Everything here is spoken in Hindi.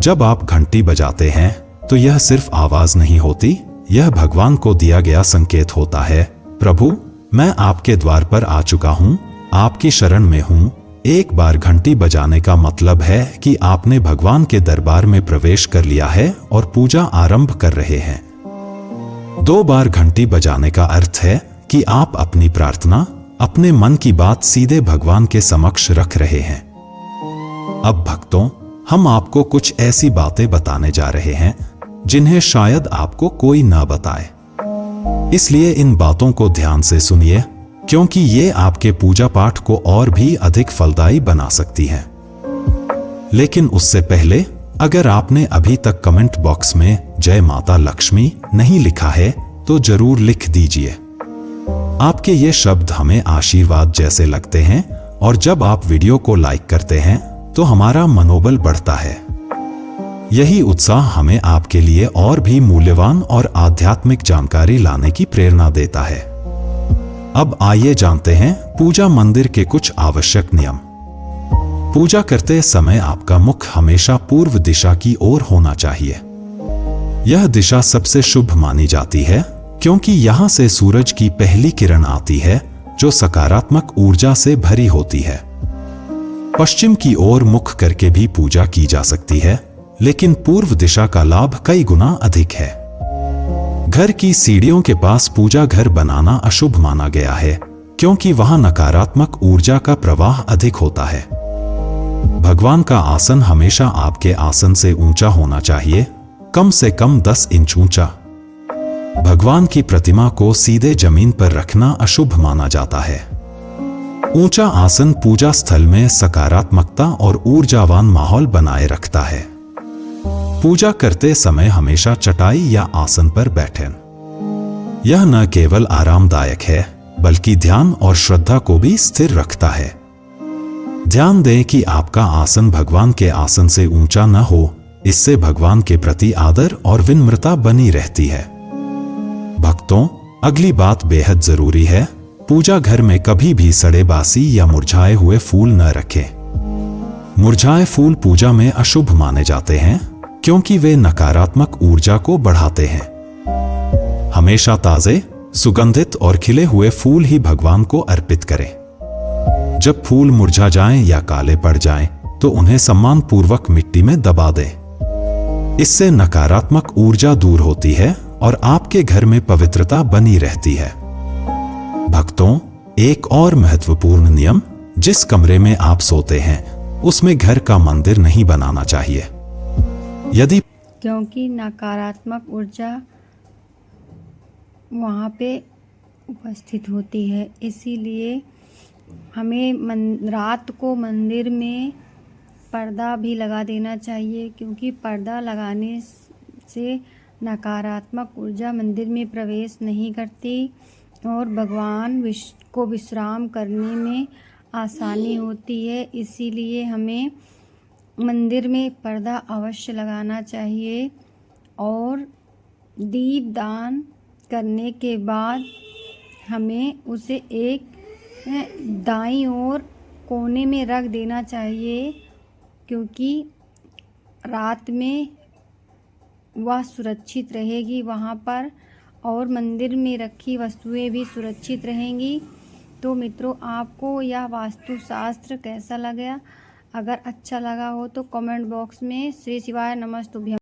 जब आप घंटी बजाते हैं तो यह सिर्फ आवाज नहीं होती, यह भगवान को दिया गया संकेत होता है। प्रभु, मैं आपके द्वार पर आ चुका हूँ, आपकी शरण में हूँ। एक बार घंटी बजाने का मतलब है कि आपने भगवान के दरबार में प्रवेश कर लिया है और पूजा आरंभ कर रहे हैं। 2 बार घंटी बजाने का अर्थ है कि आप अपनी प्रार्थना, अपने मन की बात सीधे भगवान के समक्ष रख रहे हैं। अब भक्तों, हम आपको कुछ ऐसी बातें बताने जा रहे हैं जिन्हें शायद आपको कोई ना बताए, इसलिए इन बातों को ध्यान से सुनिए, क्योंकि ये आपके पूजा पाठ को और भी अधिक फलदायी बना सकती हैं। लेकिन उससे पहले, अगर आपने अभी तक कमेंट बॉक्स में जय माता लक्ष्मी नहीं लिखा है तो जरूर लिख दीजिए। आपके ये शब्द हमें आशीर्वाद जैसे लगते हैं और जब आप वीडियो को लाइक करते हैं तो हमारा मनोबल बढ़ता है। यही उत्साह हमें आपके लिए और भी मूल्यवान और आध्यात्मिक जानकारी लाने की प्रेरणा देता है। अब आइए जानते हैं पूजा मंदिर के कुछ आवश्यक नियम। पूजा करते समय आपका मुख हमेशा पूर्व दिशा की ओर होना चाहिए। यह दिशा सबसे शुभ मानी जाती है क्योंकि यहाँ से सूरज की पहली किरण आती है जो सकारात्मक ऊर्जा से भरी होती है। पश्चिम की ओर मुख करके भी पूजा की जा सकती है, लेकिन पूर्व दिशा का लाभ कई गुना अधिक है। घर की सीढ़ियों के पास पूजा घर बनाना अशुभ माना गया है क्योंकि वहां नकारात्मक ऊर्जा का प्रवाह अधिक होता है। भगवान का आसन हमेशा आपके आसन से ऊंचा होना चाहिए, कम से कम 10 इंच ऊंचा। भगवान की प्रतिमा को सीधे जमीन पर रखना अशुभ माना जाता है। ऊंचा आसन पूजा स्थल में सकारात्मकता और ऊर्जावान माहौल बनाए रखता है। पूजा करते समय हमेशा चटाई या आसन पर बैठें। यह न केवल आरामदायक है बल्कि ध्यान और श्रद्धा को भी स्थिर रखता है। ध्यान दें कि आपका आसन भगवान के आसन से ऊंचा न हो, इससे भगवान के प्रति आदर और विनम्रता बनी रहती है। भक्तों, अगली बात बेहद जरूरी है, पूजा घर में कभी भी सड़े बासी या मुरझाए हुए फूल न रखें। मुरझाए फूल पूजा में अशुभ माने जाते हैं क्योंकि वे नकारात्मक ऊर्जा को बढ़ाते हैं। हमेशा ताजे, सुगंधित और खिले हुए फूल ही भगवान को अर्पित करें। जब फूल मुरझा जाएं या काले पड़ जाएं, तो उन्हें सम्मान पूर्वक मिट्टी में दबा दें। इससे नकारात्मक ऊर्जा दूर होती है और आपके घर में पवित्रता बनी रहती है। भक्तों, एक और महत्वपूर्ण नियम, जिस कमरे में आप सोते हैं उसमें घर का मंदिर नहीं बनाना चाहिए। यदि क्योंकि नकारात्मक ऊर्जा वहाँ पे उपस्थित होती है, इसीलिए हमें रात को मंदिर में पर्दा भी लगा देना चाहिए, क्योंकि पर्दा लगाने से नकारात्मक ऊर्जा मंदिर में प्रवेश नहीं करती और भगवान को विश्राम करने में आसानी होती है। इसीलिए हमें मंदिर में पर्दा अवश्य लगाना चाहिए और दीप दान करने के बाद हमें उसे एक दाईं ओर कोने में रख देना चाहिए, क्योंकि रात में वह सुरक्षित रहेगी वहाँ पर और मंदिर में रखी वस्तुएं भी सुरक्षित रहेंगी। तो मित्रों, आपको यह वास्तुशास्त्र कैसा लगा? अगर अच्छा लगा हो तो कमेंट बॉक्स में श्री शिवाय नमस्तुभ्यं